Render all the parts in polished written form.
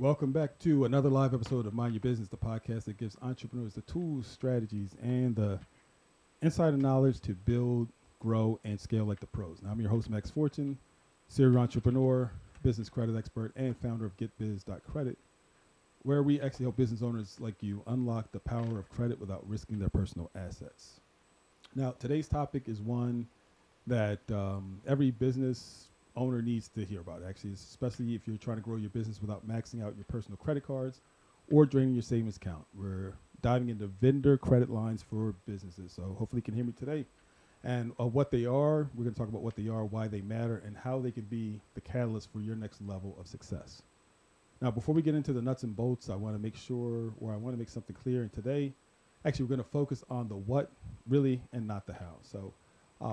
Welcome back to another live episode of Mind Your Business, the podcast that gives entrepreneurs the tools, strategies, and the insider knowledge to build, grow, and scale like the pros. Now, I'm your host, Max Fortune, serial entrepreneur, business credit expert, and founder of GetBiz.Credit, where we actually help business owners like you unlock the power of credit without risking their personal assets. Now, today's topic is one that every business owner needs to hear about, actually, especially if you're trying to grow your business without maxing out your personal credit cards or draining your savings account. We're diving into vendor credit lines for businesses. So hopefully you can hear me today. And what they are, we're going to talk about what they are, why they matter, and how they can be the catalyst for your next level of success. Now, before we get into the nuts and bolts, I want to make something clear. And today, actually, we're going to focus on the what really and not the how. So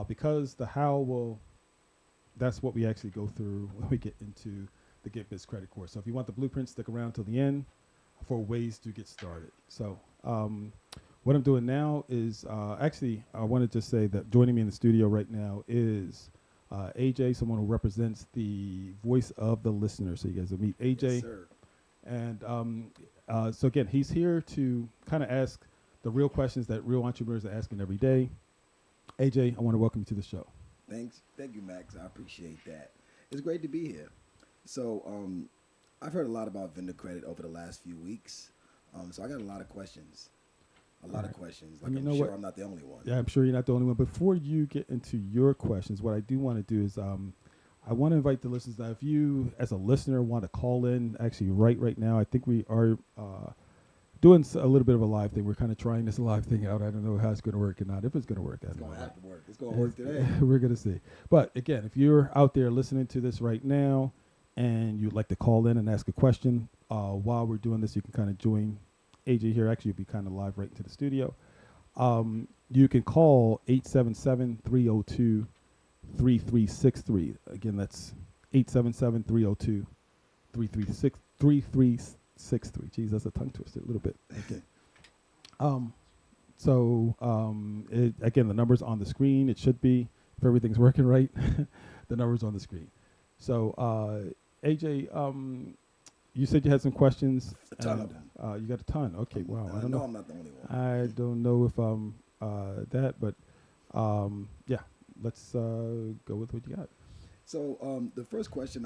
because the how that's what we actually go through when we get into the GetBiz.Credit course. So if you want the blueprint, stick around till the end for ways to get started. So what I'm doing now is actually, I want to just say that joining me in the studio right now is AJ, someone who represents the voice of the listener. So you guys will meet AJ. Yes, sir. And so again, he's here to kind of ask the real questions that real entrepreneurs are asking every day. AJ, I want to welcome you to the show. Thank you, Max. I appreciate that. It's great to be here. So I've heard a lot about vendor credit over the last few weeks. So I got a lot of questions. Like, I'm sure I'm not the only one. Yeah, I'm sure you're not the only one. Before you get into your questions, what I do want to do is I want to invite the listeners. Now, if you, as a listener, want to call in, actually right now, I think we are doing a little bit of a live thing. We're kind of trying this live thing out. I don't know how it's going to work or not. If it's going to work, it's going to have to work. It's going to work today. We're going to see. But again, if you're out there listening to this right now and you'd like to call in and ask a question while we're doing this, you can kind of join AJ here. Actually, you'll be kind of live right into the studio. You can call 877-302-3363. Again, that's 877-302-3363. Geez, that's a tongue twister a little bit. Okay. Again, the number's on the screen. It should be, if everything's working right, the number's on the screen. So, AJ, you said you had some questions. A ton of them. You got a ton. Okay, wow. I know I'm not the only one. I don't know if I'm that, but yeah, let's go with what you got. So the first question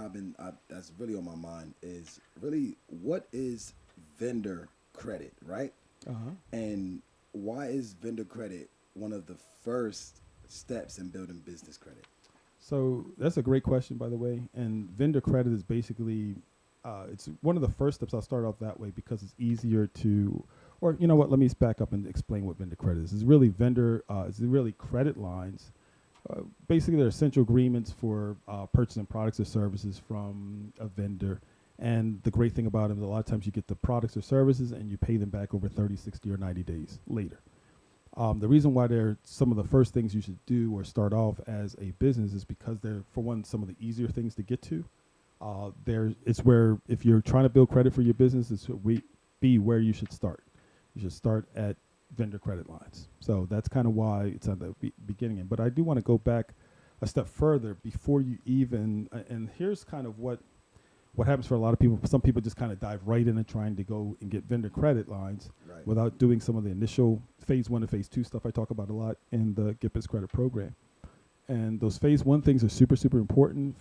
that's really on my mind is really, what is vendor credit, right? Uh-huh. And why is vendor credit one of the first steps in building business credit? So that's a great question, by the way. And vendor credit is basically, it's one of the first steps. I'll start off that way because it's easier to, or you know what, let me back up and explain what vendor credit is. It's really credit lines. Basically, they're essential agreements for purchasing products or services from a vendor. And the great thing about it is a lot of times you get the products or services and you pay them back over 30, 60, or 90 days later. The reason why they're some of the first things you should do or start off as a business is because they're, for one, some of the easier things to get to. It's where, if you're trying to build credit for your business, it's where you should start. You should start at vendor credit lines. So that's kind of why it's at the beginning. But I do want to go back a step further before you even, and here's kind of what happens for a lot of people. Some people just kind of dive right in and trying to go and get vendor credit lines without doing some of the initial phase 1 and phase 2 stuff I talk about a lot in the GetBiz.Credit program. And those phase 1 things are super, super important.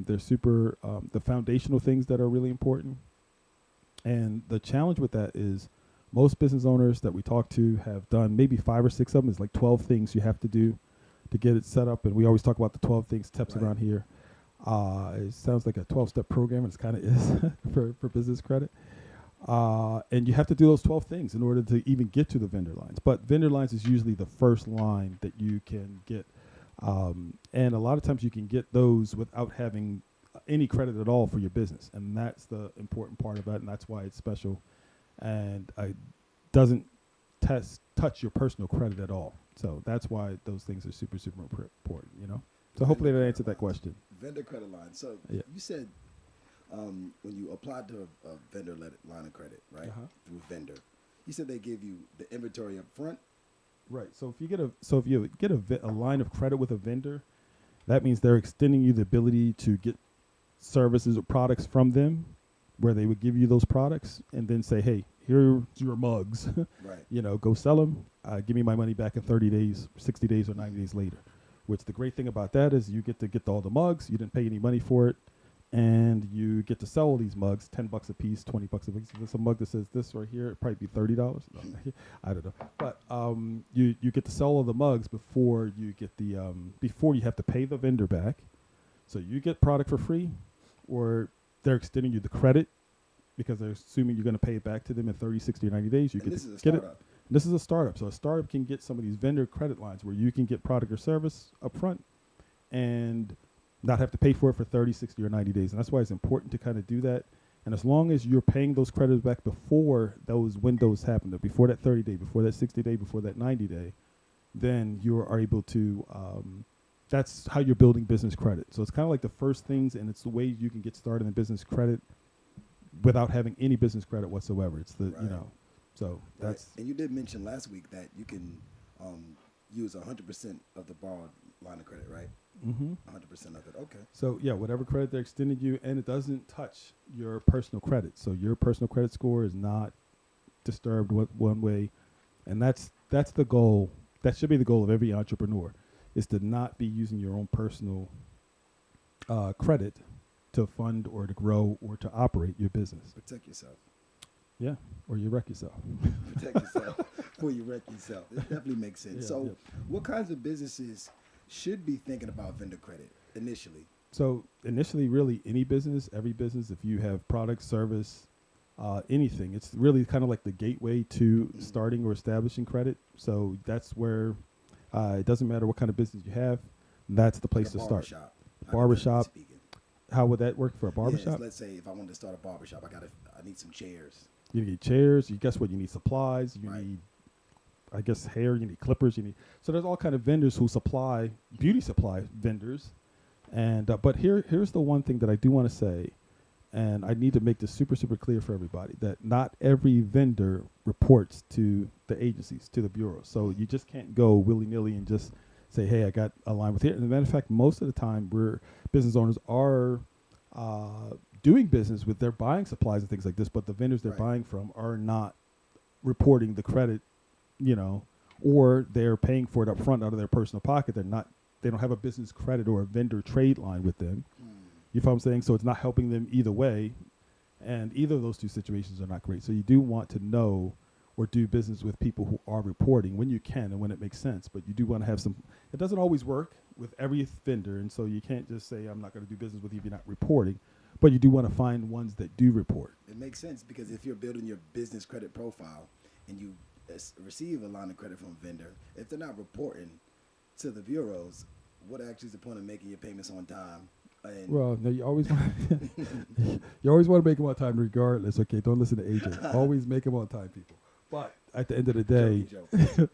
They're super, the foundational things that are really important. And the challenge with that is most business owners that we talk to have done maybe 5 or 6 of them. It's like 12 things you have to do to get it set up. And we always talk about the 12 things, steps around here. It sounds like a 12-step program, and it kind of is for business credit. And you have to do those 12 things in order to even get to the vendor lines. But vendor lines is usually the first line that you can get. And a lot of times you can get those without having any credit at all for your business. And that's the important part of that, and that's why it's special. And it doesn't touch your personal credit at all. So that's why those things are super, super important, you know? So hopefully that answered that question. Vendor credit line. So you said when you applied to a vendor line of credit, right, through vendor, you said they give you the inventory up front? Right. So if you get a line of credit with a vendor, that means they're extending you the ability to get services or products from them where they would give you those products and then say, hey, here's your mugs. Right. Go sell them. Give me my money back in 30 days, 60 days, or 90 days later. Which the great thing about that is you get to get all the mugs. You didn't pay any money for it. And you get to sell all these mugs, $10 a piece, $20 a piece. If it's a mug that says this right here, it'd probably be $30. No, I don't know. But you get to sell all the mugs before you get before you have to pay the vendor back. So you get product for free, or they're extending you the credit because they're assuming you're going to pay it back to them in 30, 60, or 90 days. You And get this to is a get it. startup. This is a startup. So a startup can get some of these vendor credit lines where you can get product or service up front and not have to pay for it for 30, 60, or 90 days. And that's why it's important to kind of do that. And as long as you're paying those credits back before those windows happen, before that 30 day, before that 60 day, before that 90 day, then you are able to, that's how you're building business credit. So it's kind of like the first things, and it's the way you can get started in business credit without having any business credit whatsoever. It's the, Right. So Right. that's, And you did mention last week that you can use 100% of the borrowed line of credit, right? 100% of it. Okay. So yeah, whatever credit they're extending you, and it doesn't touch your personal credit. So your personal credit score is not disturbed one way, and that's the goal. That should be the goal of every entrepreneur, is to not be using your own personal credit to fund or to grow or to operate your business. Protect yourself. Yeah, or you wreck yourself. Protect yourself before you wreck yourself. It definitely makes sense. Yeah, So yeah. what kinds of businesses should be thinking about vendor credit initially? So initially, really, any business, every business, if you have product, service, anything, it's really kind of like the gateway to starting or establishing credit. So that's where it doesn't matter what kind of business you have, that's the place to start. Barbershop. How would that work for a barbershop? Yes, let's say if I wanted to start a barbershop, I need some chairs. You need chairs. You guess what? You need supplies. You Right. need, I guess, hair. You need clippers. So there's all kind of vendors who supply beauty supply vendors. And but here's the one thing that I do want to say, and I need to make this super clear for everybody, that not every vendor reports to the agencies, to the bureaus. So you just can't go willy-nilly and just say, hey, I got a line with here. And as a matter of fact, most of the time business owners are doing business with, they're buying supplies and things like this, but the vendors they're Right. buying from are not reporting the credit, or they're paying for it up front out of their personal pocket. They don't have a business credit or a vendor trade line with them. You follow what I'm saying? So it's not helping them either way. And either of those two situations are not great. So you do want to know or do business with people who are reporting when you can and when it makes sense. But you do want to have some, it doesn't always work with every vendor. And so you can't just say, I'm not going to do business with you if you're not reporting. But you do want to find ones that do report. It makes sense because if you're building your business credit profile and you receive a line of credit from a vendor, if they're not reporting to the bureaus, what actually is the point of making your payments on time? And Well, no, you always want you always want to make them on time regardless. Okay, don't listen to AJ. Always make them on time, people. But at the end of the day, joke.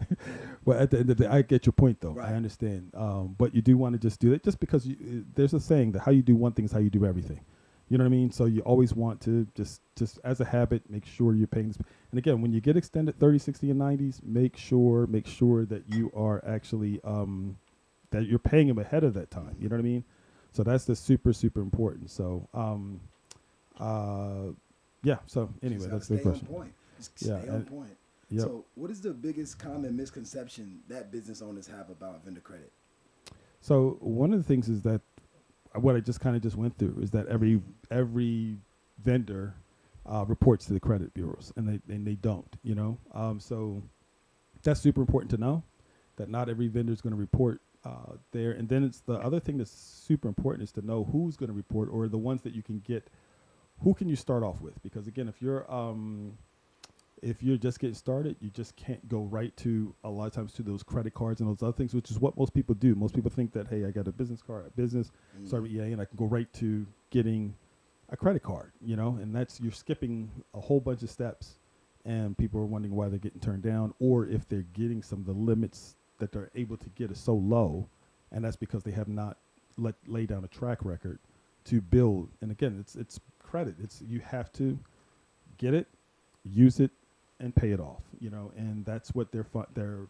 well, at the end of the day, I get your point, though. Right. I understand. But you do want to just do it just because there's a saying that how you do one thing is how you do everything. You know what I mean? So you always want to just as a habit, make sure you're paying this. And again, when you get extended 30, 60, and 90s, make sure that you are actually that you're paying them ahead of that time. You know what I mean? So that's the super important. So yeah. So anyway, Just that's gotta the stay question. on point. Just Yeah, stay on and- point. Yep. So what is the biggest common misconception that business owners have about vendor credit? So one of the things is that what I just kind of just went through is that every vendor reports to the credit bureaus, and they don't. So that's super important to know that not every vendor is going to report there. And then it's the other thing that's super important is to know who's going to report, or the ones that you can get. Who can you start off with? Because again, if you're just getting started, you just can't go right to, a lot of times, to those credit cards and those other things, which is what most people do. Most people think that, hey, I got a business card, start with EA, and I can go right to getting a credit card, and you're skipping a whole bunch of steps, and people are wondering why they're getting turned down, or if they're getting some of the limits that they're able to get is so low, and that's because they have not laid down a track record to build. And again, it's credit. You have to get it, use it, and pay it off, and that's what they're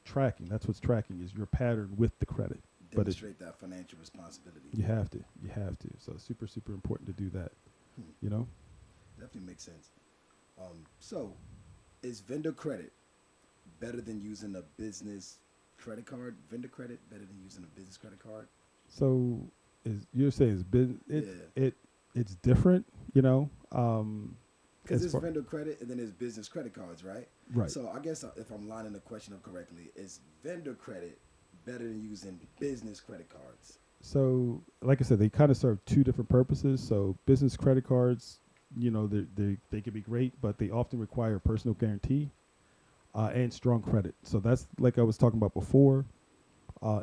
tracking. That's what's tracking is your pattern with the credit. Demonstrate that financial responsibility. You have to. So it's super important to do that, Definitely makes sense. So, is vendor credit better than using a business credit card? Vendor credit better than using a business credit card? So is you're saying it's been Yeah, it's different, you know, because as there's far vendor credit and then there's business credit cards, right? right. So I guess if I'm lining the question up correctly, is vendor credit better than using business credit cards? So like I said, they kind of serve two different purposes. So business credit cards, you know, they can be great, but they often require personal guarantee and strong credit. So that's like I was talking about before.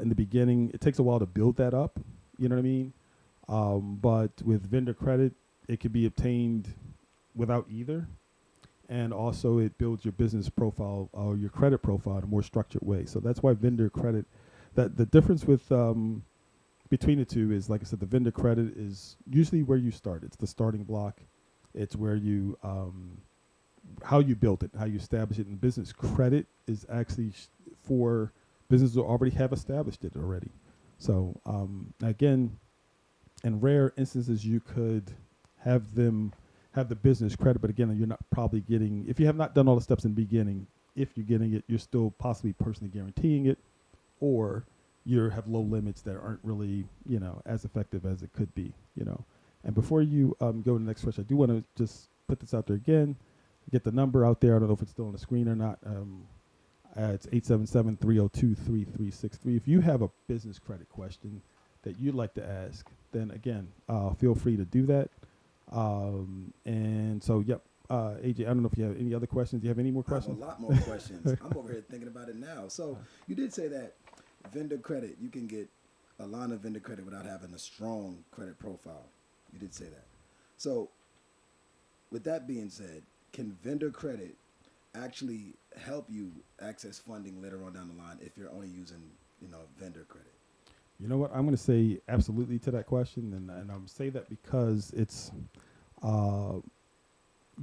In the beginning, it takes a while to build that up. You know what I mean? But with vendor credit, it can be obtained without either. And also, it builds your business profile or your credit profile in a more structured way. So that's why vendor credit, that the difference with between the two is, like I said, the vendor credit is usually where you start. It's the starting block. It's where you how you build it, how you establish it. And business credit is actually for businesses who already have established it already. So again, in rare instances, you could have them have the business credit, but again, you're not probably getting, if you have not done all the steps in the beginning, if you're getting it, you're still possibly personally guaranteeing it, or you have low limits that aren't really, you know, as effective as it could be, you know. And before you go to the next question, I do want to just put this out there again, get the number out there. I don't know if it's still on the screen or not. It's 877-302-3363. If you have a business credit question that you'd like to ask, then again, feel free to do that. And so, yep. AJ, I don't know if you have any other questions. Do you have any more questions? I have a lot more questions. I'm over here thinking about it now. So you did say that vendor credit, you can get a line of vendor credit without having a strong credit profile. You did say that. So with that being said, can vendor credit actually help you access funding later on down the line if you're only using, vendor credit? You know what? I'm going to say absolutely to that question, and I'm say that because uh,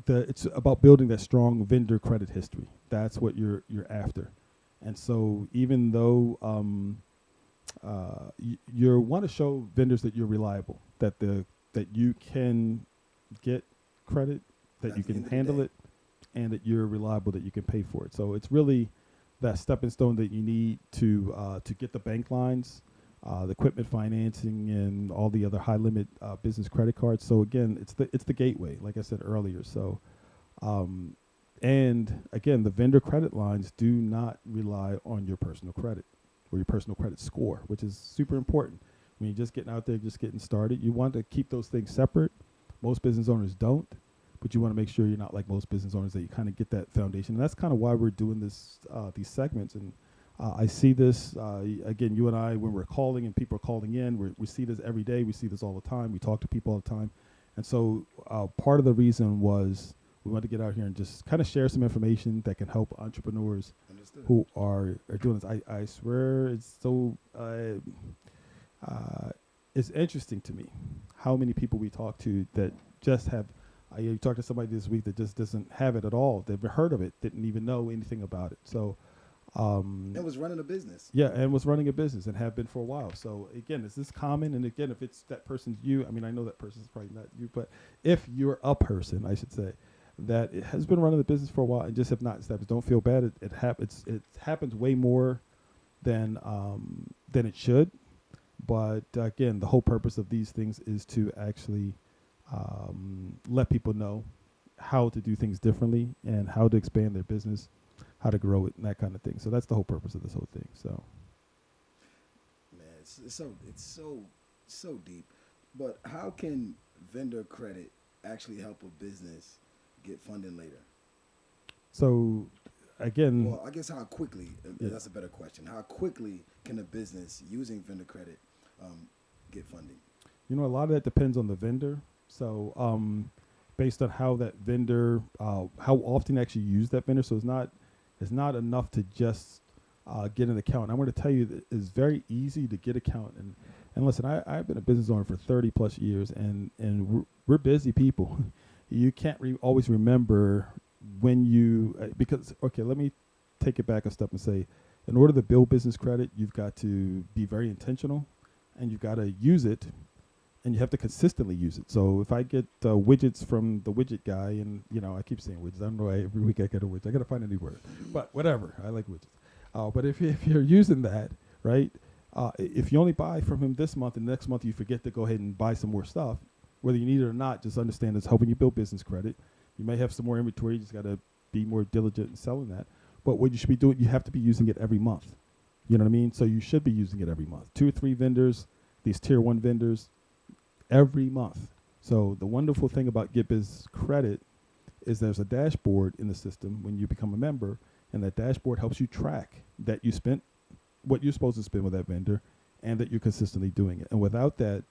it's about building that strong vendor credit history. That's what you're after. And so even though you want to show vendors that you're reliable, that you can get credit, that you can handle it, and that you're reliable, that you can pay for it. So it's really that stepping stone that you need to get the bank lines, the equipment financing, and all the other high limit business credit cards. So again, it's the gateway, like I said earlier. So, and again, the vendor credit lines do not rely on your personal credit or your personal credit score, which is super important. When you're just getting out there, just getting started, you want to keep those things separate. Most business owners don't, but you want to make sure you're not like most business owners, that you kind of get that foundation. And that's kind of why we're doing this, these segments. And I see this, again, you and I, when we're calling and people are calling in, we see this every day. We see this all the time. We talk to people all the time. And so part of the reason was we wanted to get out here and just kind of share some information that can help entrepreneurs who are doing this. I swear it's so, it's interesting to me how many people we talk to that just have, you talked to somebody this week that just doesn't have it at all. They've heard of it, didn't even know anything about it. So, and was running a business. Yeah, and was running a business and have been for a while. So again, is this common? And again, if it's that person's you, I mean, I know that person's probably not you, but if you're a person, I should say, that it has been running the business for a while and just have not established, don't feel bad. It happens way more than it should. But again, the whole purpose of these things is to actually let people know how to do things differently and how to expand their business, how to grow it, and that kind of thing. So that's the whole purpose of this whole thing. So, man, it's so deep. But how can vendor credit actually help a business get funding later? So again, well, I guess how quickly? That's a better question. How quickly can a business using vendor credit get funding? You know, a lot of that depends on the vendor. So based on how that vendor, how often they actually use that vendor. So it's not enough to just get an account. I'm going to tell you that it's very easy to get account. And listen, I've been a business owner for 30 plus years, and we're busy people. You can't always remember when you, because, okay, let me take it back a step and say, in order to build business credit, you've got to be very intentional, and you've got to use it and you have to consistently use it. So if I get widgets from the widget guy, and I keep saying widgets. I don't know why every week I get a widget. I got to find a new word, but whatever. I like widgets. But if you're using that, right? If you only buy from him this month and next month you forget to go ahead and buy some more stuff, whether you need it or not, just understand it's helping you build business credit. You may have some more inventory. You just got to be more diligent in selling that. But what you should be doing, you have to be using it every month. You know what I mean? So you should be using it every month. 2 or 3 vendors, these tier 1 vendors, every month. So the wonderful thing about GetBiz.Credit is there's a dashboard in the system when you become a member, and that dashboard helps you track that you spent what you're supposed to spend with that vendor and that you're consistently doing it. And without that,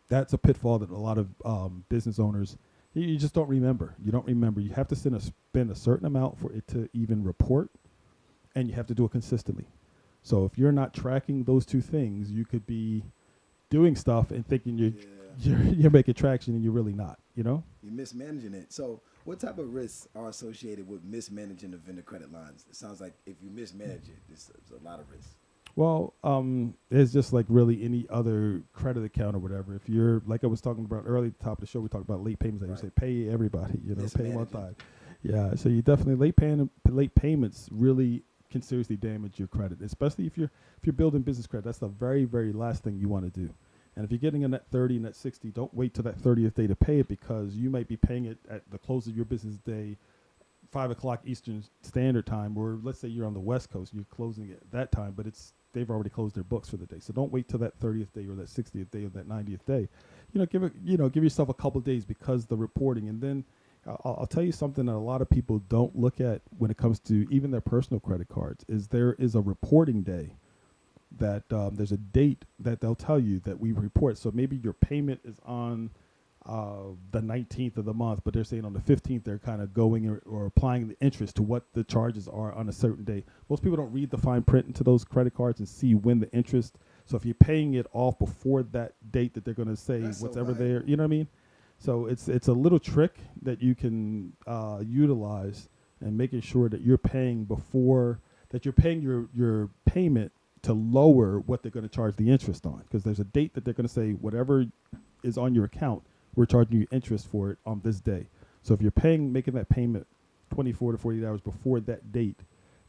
that's a pitfall that a lot of business owners, you just don't remember. You don't remember. You have to spend a certain amount for it to even report, and you have to do it consistently. So if you're not tracking those 2 things, you could be doing stuff and thinking you're making traction, and you're really not, You're mismanaging it. So what type of risks are associated with mismanaging the vendor credit lines? It sounds like if you mismanage it, there's a lot of risks. Well, it's just like really any other credit account or whatever. If you're, like I was talking about earlier at the top of the show, we talked about late payments. I would say pay everybody, pay them on time. Yeah, so you definitely late payments really can seriously damage your credit, especially if you're building business credit. That's the very, very last thing you want to do. And if you're getting a net 30 and net 60, don't wait till that 30th day to pay it, because you might be paying it at the close of your business day, 5 o'clock Eastern Standard Time, or let's say you're on the West Coast, you're closing it at that time, but they've already closed their books for the day. So don't wait till that 30th day or that 60th day or that 90th day. Give yourself a couple of days, because the reporting. And then I'll tell you something that a lot of people don't look at when it comes to even their personal credit cards is there is a reporting day that there's a date that they'll tell you that we report. So maybe your payment is on the 19th of the month, but they're saying on the 15th they're kind of going or applying the interest to what the charges are on a certain day. Most people don't read the fine print into those credit cards and see when the interest. So if you're paying it off before that date that they're going to say whatever there, you know what I mean? So it's a little trick that you can utilize, and making sure that you're paying your payment to lower what they're going to charge the interest on, because there's a date that they're going to say whatever is on your account, we're charging you interest for it on this day. So if you're making that payment 24 to 48 hours before that date,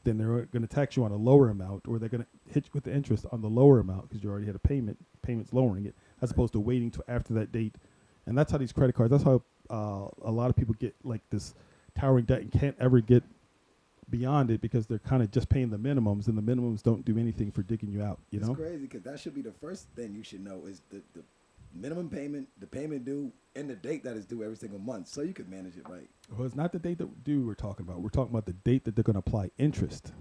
then they're going to tax you on a lower amount, or they're going to hit you with the interest on the lower amount because you already had a payment's lowering it, as opposed to waiting till after that date. And that's how these credit cards, that's how a lot of people get like this towering debt and can't ever get beyond it, because they're kind of just paying the minimums, and the minimums don't do anything for digging you out, It's crazy, because that should be the first thing you should know is the minimum payment, the payment due, and the date that is due every single month, so you can manage it right. Well, it's not the date that due we're talking about. We're talking about the date that they're going to apply interest.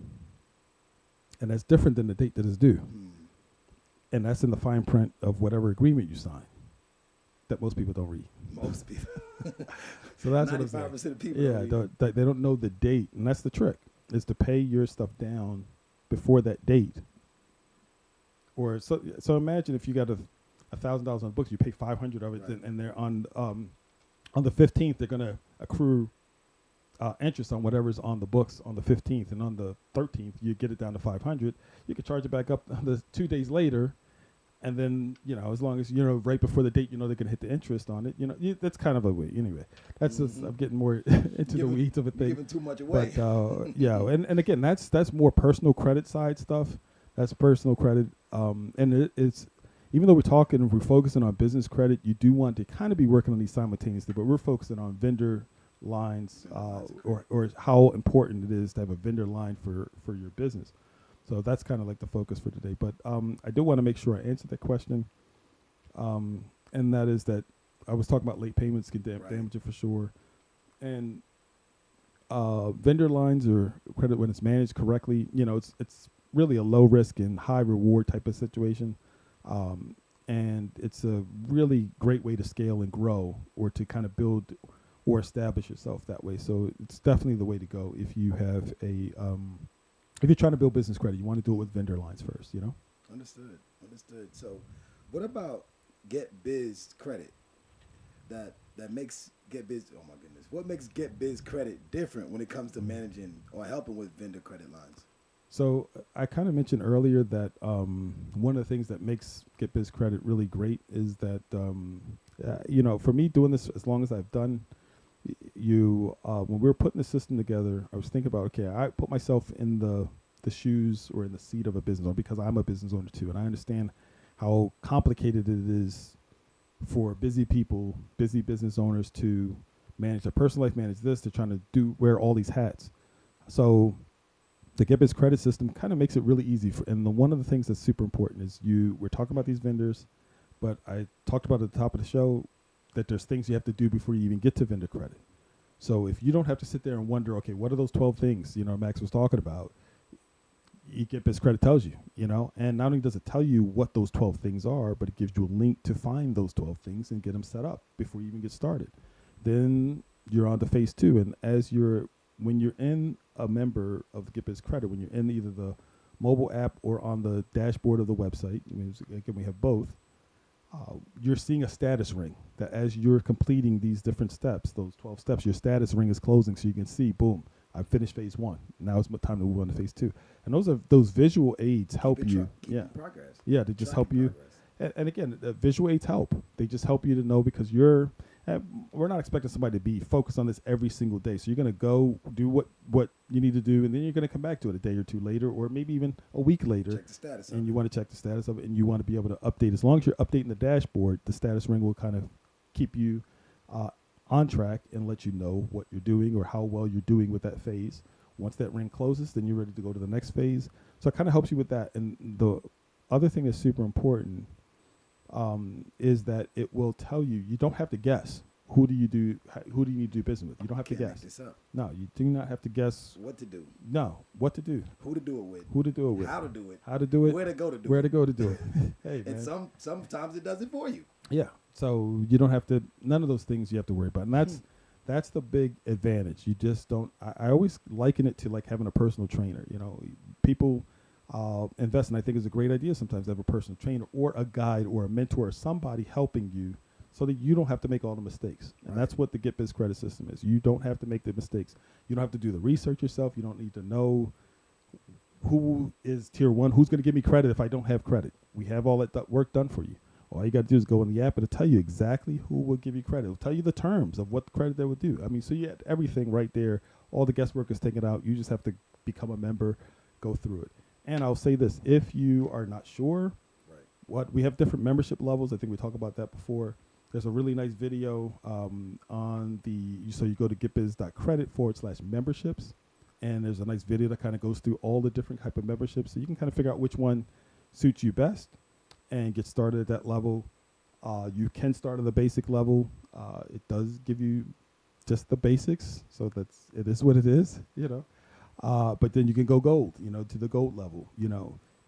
And that's different than the date that is due. And that's in the fine print of whatever agreement you sign that most people don't read. Most people. So that's 95% of people. Yeah, they don't know the date, and that's the trick, is to pay your stuff down before that date. Or so imagine if you got $1,000 on the books, you pay $500 of it, right, and they're on the 15th they're going to accrue interest on whatever's on the books on the 15th, and on the 13th you get it down to $500. You could charge it back up the 2 days later. And then, as long as, right before the date, they're going to hit the interest on it. That's kind of a way. Anyway, that's just, I'm getting more into the weeds of a thing. Giving too much away. But, and again, that's more personal credit side stuff. That's personal credit. And it's, even though we're focusing on business credit, you do want to kind of be working on these simultaneously, but we're focusing on vendor lines, or how important it is to have a vendor line for your business. So that's kind of like the focus for today. But I do want to make sure I answer that question. And that is that I was talking about late payments can damage it for sure. And vendor lines or credit, when it's managed correctly, it's really a low risk and high reward type of situation. And it's a really great way to scale and grow, or to kind of build or establish yourself that way. So it's definitely the way to go if you have if you're trying to build business credit. You want to do it with vendor lines first, Understood. So what about GetBiz.Credit that makes GetBiz, oh my goodness, what makes GetBiz.Credit different when it comes to managing or helping with vendor credit lines? So I kind of mentioned earlier that one of the things that makes GetBiz.Credit really great is that for me doing this as long as I've done, when we were putting the system together, I was thinking about, okay, I put myself in the shoes or in the seat of a business owner because I'm a business owner too, and I understand how complicated it is for busy people, busy business owners to manage their personal life, manage this. They're trying to wear all these hats. So the GetBiz credit system kind of makes it really easy. One of the things that's super important is we're talking about these vendors, but I talked about at the top of the show that there's things you have to do before you even get to vendor credit. So if you don't have to sit there and wonder, okay, what are those 12 things, Max was talking about, GetBiz credit tells you, and not only does it tell you what those 12 things are, but it gives you a link to find those 12 things and get them set up before you even get started. Then you're on to phase two. And when you're in a member of the GetBiz credit, when you're in either the mobile app or on the dashboard of the website, again, we have both, you're seeing a status ring that as you're completing these different steps, those 12 steps, your status ring is closing so you can see, boom, I've finished phase one. Now it's time to move on to phase two. And those visual aids help you. Progress. Yeah, they just help you. And again, the visual aids help. They just help you to know because we're not expecting somebody to be focused on this every single day. So you're going to go do what you need to do, and then you're going to come back to it a day or two later, or maybe even a week later. Check the status. And you want to check the status of it, and you want to be able to update. As long as you're updating the dashboard, the status ring will kind of keep you on track and let you know what you're doing or how well you're doing with that phase. Once that ring closes, then you're ready to go to the next phase. So it kind of helps you with that. And the other thing that's super important is that it will tell you don't have to guess. Who do you need to do business with? You don't have to guess. Make this up. No, you do not have to guess. What to do. No, what to do. Who to do it with. Who to do it with. How to do it. How to do it. Where to go to do it. Where to go to do it. Hey, man. And sometimes it does it for you. Yeah. So you don't have to, none of those things you have to worry about. And that's the big advantage. You just don't, I always liken it to like having a personal trainer. People invest, and I think it's a great idea sometimes to have a personal trainer or a guide or a mentor or somebody helping you so that you don't have to make all the mistakes. And that's what the GetBiz credit system is. You don't have to make the mistakes. You don't have to do the research yourself. You don't need to know who is tier one, who's going to give me credit if I don't have credit. We have all that work done for you. All you got to do is go in the app and it'll tell you exactly who will give you credit. It'll tell you the terms of what credit they would do. I mean, so you have everything right there. All the guesswork is taken out. You just have to become a member, go through it. And I'll say this, if you are not sure, we have different membership levels. I think we talked about that before. There's a really nice video so you go to getbiz.credit/memberships. And there's a nice video that kind of goes through all the different type of memberships. So you can kind of figure out which one suits you best and get started at that level. You can start at the basic level. It does give you just the basics. So it is what it is, but then you can go gold, to the gold level,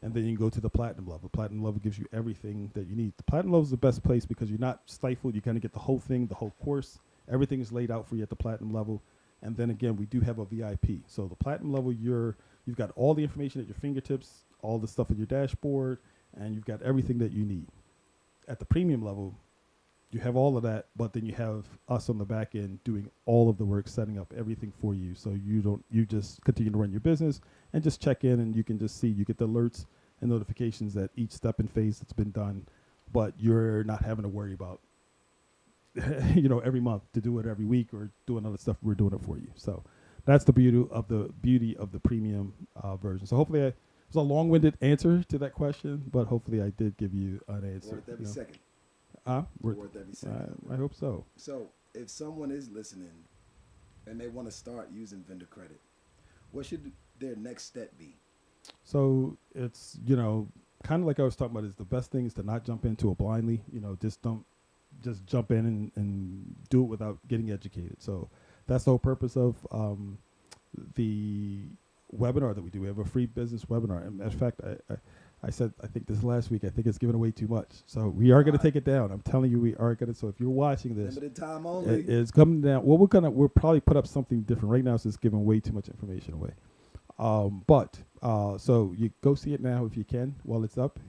and then you can go to the platinum level. Platinum level gives you everything that you need. The platinum level is the best place because you're not stifled. You kind of get the whole thing, the whole course. Everything is laid out for you at the platinum level. And then again, we do have a VIP. So the platinum level, you've got all the information at your fingertips, all the stuff on your dashboard, and you've got everything that you need. At the premium level, you have all of that, but then you have us on the back end doing all of the work, setting up everything for you. So you just continue to run your business and just check in, and you can just see, you get the alerts and notifications at each step and phase that's been done, but you're not having to worry about, every month to do it every week or doing other stuff. We're doing it for you. So that's the beauty of the premium version. So hopefully it was a long-winded answer to that question, but hopefully I did give you an answer. Worth every second. Worth every second. I hope so. So if someone is listening and they want to start using vendor credit, what should their next step be? So it's, kind of like I was talking about, is the best thing is to not jump into it blindly. Just jump in and do it without getting educated. So that's the whole purpose of the webinar that we do. We have a free business webinar. And as a fact, I said, I think this last week, I think it's giving away too much. So we are going to take it down. I'm telling you, we are going to. So if you're watching this, limited time only. It's coming down. Well, we'll probably put up something different. Right now, it's just giving way too much information away. So you go see it now if you can while it's up.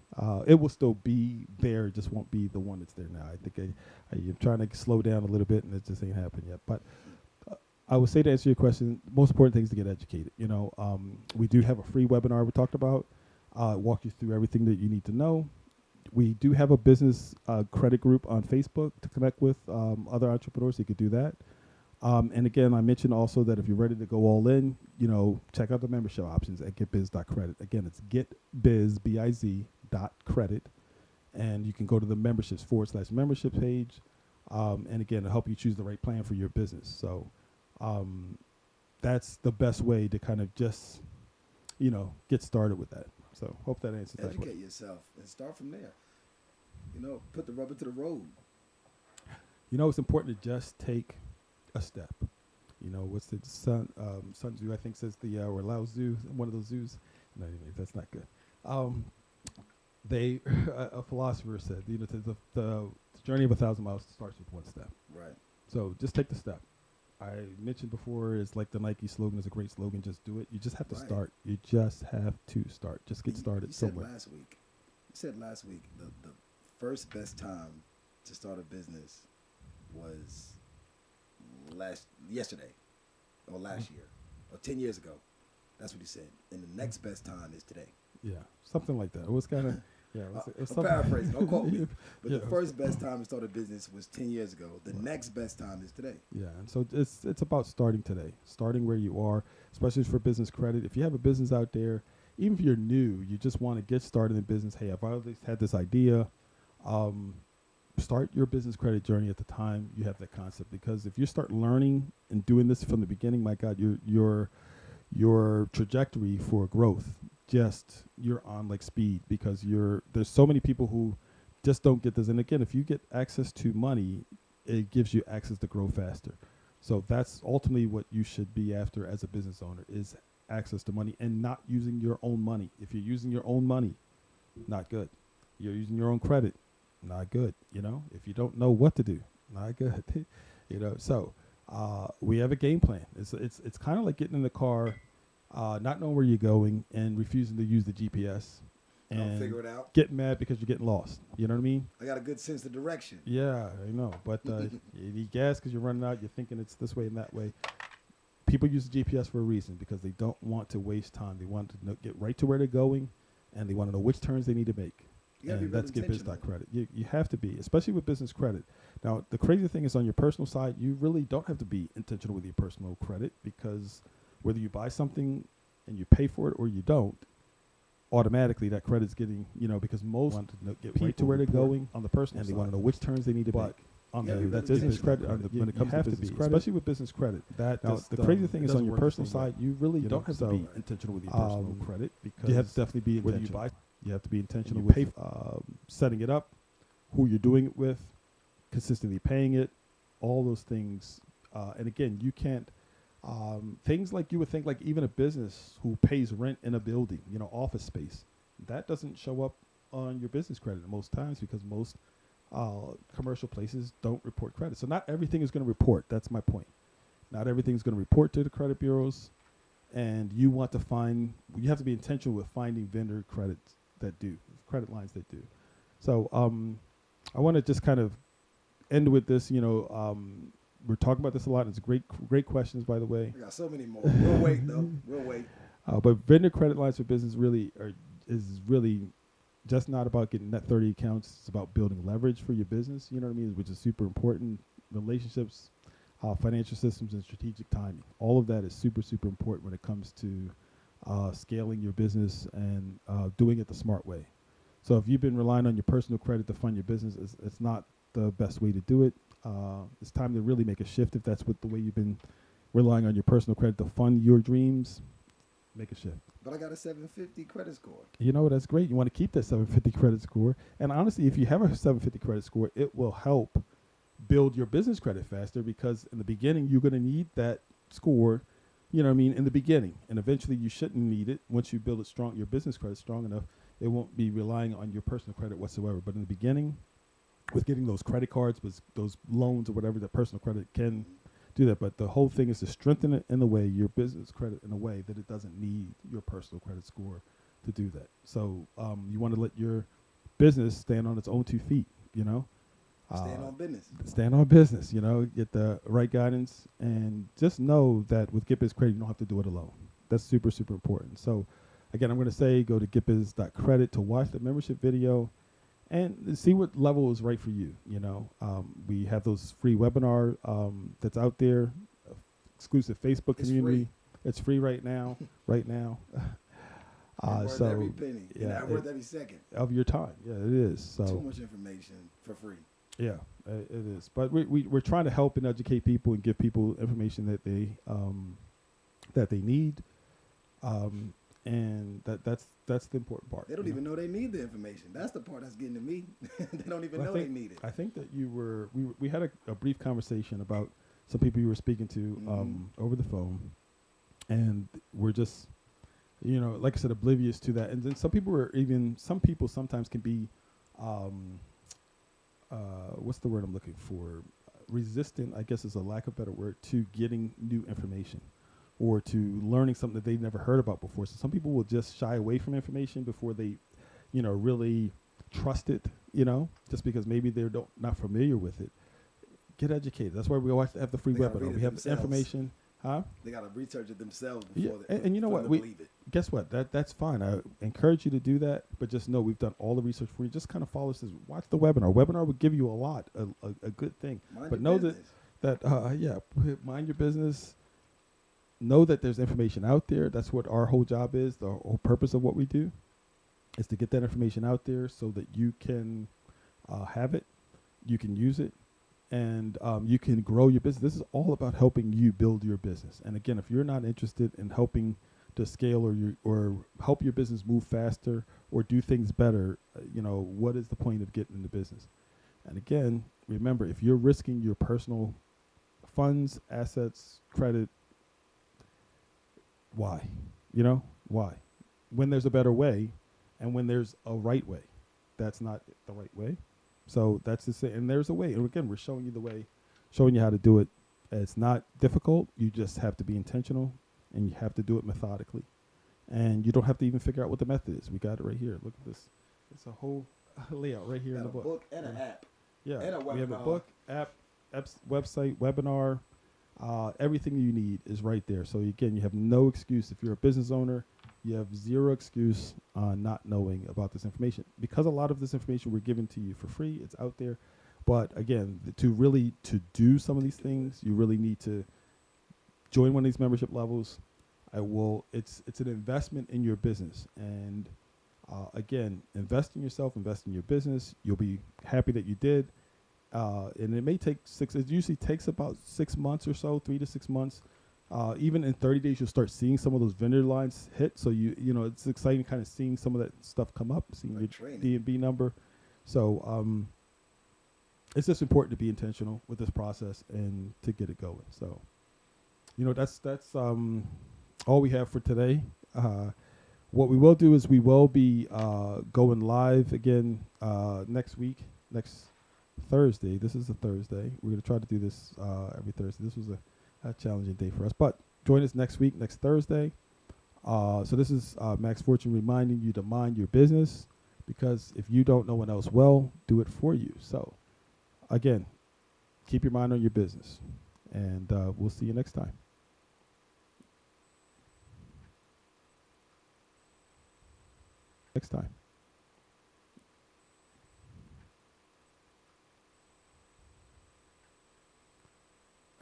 It will still be there, it just won't be the one that's there now. I think I'm trying to slow down a little bit, and it just ain't happened yet. But I would say to answer your question, the most important thing is to get educated. We do have a free webinar we talked about, walk you through everything that you need to know. We do have a business credit group on Facebook to connect with other entrepreneurs. You could do that. And again, I mentioned also that if you're ready to go all in, check out the membership options at GetBiz.Credit. Again, it's GetBiz.Credit. And you can go to the memberships /membership page. And again, to help you choose the right plan for your business. So that's the best way to kind of just, get started with that. So hope that answers that question. Educate yourself and start from there. Put the rubber to the road. It's important to just take a step. What's the Sun Tzu, I think, says or Lao Tzu, one of those zoos. No, anyway, that's not good. A philosopher said, the journey of 1,000 miles starts with one step. Right. So just take the step. I mentioned before, it's like the Nike slogan is a great slogan. Just do it. You just have to start. You just have to start. Just get started somewhere. You said last week the first best time to start a business was yesterday or last year or 10 years ago. That's what he said. And the next best time is today. Yeah, something like that. It was kind of, I'm paraphrasing. Don't quote me. But the first best time to start a business was 10 years ago. The next best time is today. Yeah, and so it's about starting today, starting where you are, especially for business credit. If you have a business out there, even if you're new, you just want to get started in business. Hey, I've always had this idea. Start your business credit journey at the time you have that concept, because if you start learning and doing this from the beginning, my God, your trajectory for growth, you're on like speed, because there's so many people who just don't get this. And again, if you get access to money, it gives you access to grow faster. So that's ultimately what you should be after as a business owner, is access to money, and not using your own money. If you're using your own money, not good. You're using your own credit, not good. If you don't know what to do, not good. So we have a game plan. It's kind of like getting in the car, not knowing where you're going and refusing to use the GPS and figure it out. Getting mad because you're getting lost. You know what I mean? I got a good sense of direction. Yeah, I know. But you need gas because you're running out. You're thinking it's this way and that way. People use the GPS for a reason, because they don't want to waste time. They want to get right to where they're going, and they want to know which turns they need to make. And that's GetBiz.Credit. You have to be, especially with business credit. Now, the crazy thing is, on your personal side, you really don't have to be intentional with your personal credit, because whether you buy something and you pay for it or you don't, automatically that credit's getting, because most want to get right to where they're going on the personal side, and they want to know which turns they need to make. On the business credit, when it comes to business credit, especially with business credit, the crazy thing is, on your personal side, you really don't have to be intentional with your personal credit, because you have to definitely be intentional. You have to be intentional with setting it up, who you're doing it with, consistently paying it, all those things. And again, you can't, things like you would think, like even a business who pays rent in a building, office space, that doesn't show up on your business credit most times, because most commercial places don't report credit. So not everything is going to report. That's my point. Not everything is going to report to the credit bureaus. And you have to be intentional with finding vendor credits that do, credit lines that do. So I want to just kind of end with this. We're talking about this a lot. It's great questions, by the way. We got so many more. We'll wait, though. We'll wait. But vendor credit lines for business is really just not about getting net 30 accounts. It's about building leverage for your business, you know what I mean, which is super important. Relationships, financial systems, and strategic timing. All of that is super, super important when it comes to scaling your business and doing it the smart way. So if you've been relying on your personal credit to fund your business, it's not the best way to do it. It's time to really make a shift. If that's the way you've been relying on your personal credit to fund your dreams, make a shift. But I got a 750 credit score. That's great. You want to keep that 750 credit score. And honestly, if you have a 750 credit score, it will help build your business credit faster, because in the beginning, you're going to need that score, in the beginning. And eventually you shouldn't need it. Once you build it strong, your business credit strong enough, it won't be relying on your personal credit whatsoever. But in the beginning, with getting those credit cards, with those loans or whatever, that personal credit can do that. But the whole thing is to strengthen it in a way, your business credit in a way that it doesn't need your personal credit score to do that. So you want to let your business stand on its own 2 feet, Stand on business. Stand on business, get the right guidance, and just know that with GetBiz.Credit, you don't have to do it alone. That's super, super important. So again, I'm going to say go to GetBiz.Credit to watch the membership video and see what level is right for you. We have those free webinar that's out there, exclusive Facebook community. It's free right now, worth every penny. Yeah, worth every second of your time. Yeah, it is. So too much information for free. Yeah, it is. But we're trying to help and educate people and give people information that they need, and that's the important part. They don't even know they need the information. That's the part that's getting to me. They don't even know they need it. I think that we had a brief conversation about some people you were speaking to over the phone, and we're just like I said, oblivious to that. And then some people sometimes can be what's the word I'm looking for? Resistant, I guess is a lack of a better word, to getting new information or to learning something that they've never heard about before. So some people will just shy away from information before they, really trust it, just because maybe they're not familiar with it. Get educated. That's why we always have the free webinar. We have information. Huh? They got to research it themselves before and you know what? Believe it. Guess what? That's fine. I encourage you to do that, but just know we've done all the research for you. Just kind of follow this. Watch the webinar. Webinar will give you a lot, a good thing. But know that mind your business. Know that there's information out there. That's what our whole job is. The whole purpose of what we do is to get that information out there so that you can have it, you can use it, and you can grow your business. This is all about helping you build your business. And again, if you're not interested in helping to scale or help your business move faster or do things better, what is the point of getting into business? And again, remember, if you're risking your personal funds, assets, credit, why? Why? When there's a better way and when there's a right way, that's not the right way. So that's the same. And there's a way. And again, we're showing you the way, showing you how to do it. It's not difficult. You just have to be intentional and you have to do it methodically. And you don't have to even figure out what the method is. We got it right here. Look at this. It's a whole layout right here in the book. A book and an app. Yeah. And a webinar. We have a book, app, website, webinar. Everything you need is right there. So again, you have no excuse. If you're a business owner, you have zero excuse not knowing about this information, because a lot of this information we're giving to you for free. It's out there. But again, to do some of these things, you really need to join one of these membership levels. It's an investment in your business. And again, invest in yourself, invest in your business. You'll be happy that you did. And it may take it usually takes about 6 months or so, 3 to 6 months. Even in 30 days, you'll start seeing some of those vendor lines hit. So it's exciting kind of seeing some of that stuff come up, seeing your D&B number. So it's just important to be intentional with this process and to get it going. So, that's all we have for today. What we will do is we will be going live again next Thursday. This is a Thursday. We're going to try to do this every Thursday. This was a challenging day for us. But join us next week, next Thursday. So this is Max Fortune reminding you to mind your business, because if you don't, no one else will do it for you. So again, keep your mind on your business, and we'll see you next time.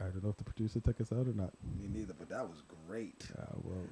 I don't know if the producer took us out or not. Me neither, but that was great. Well,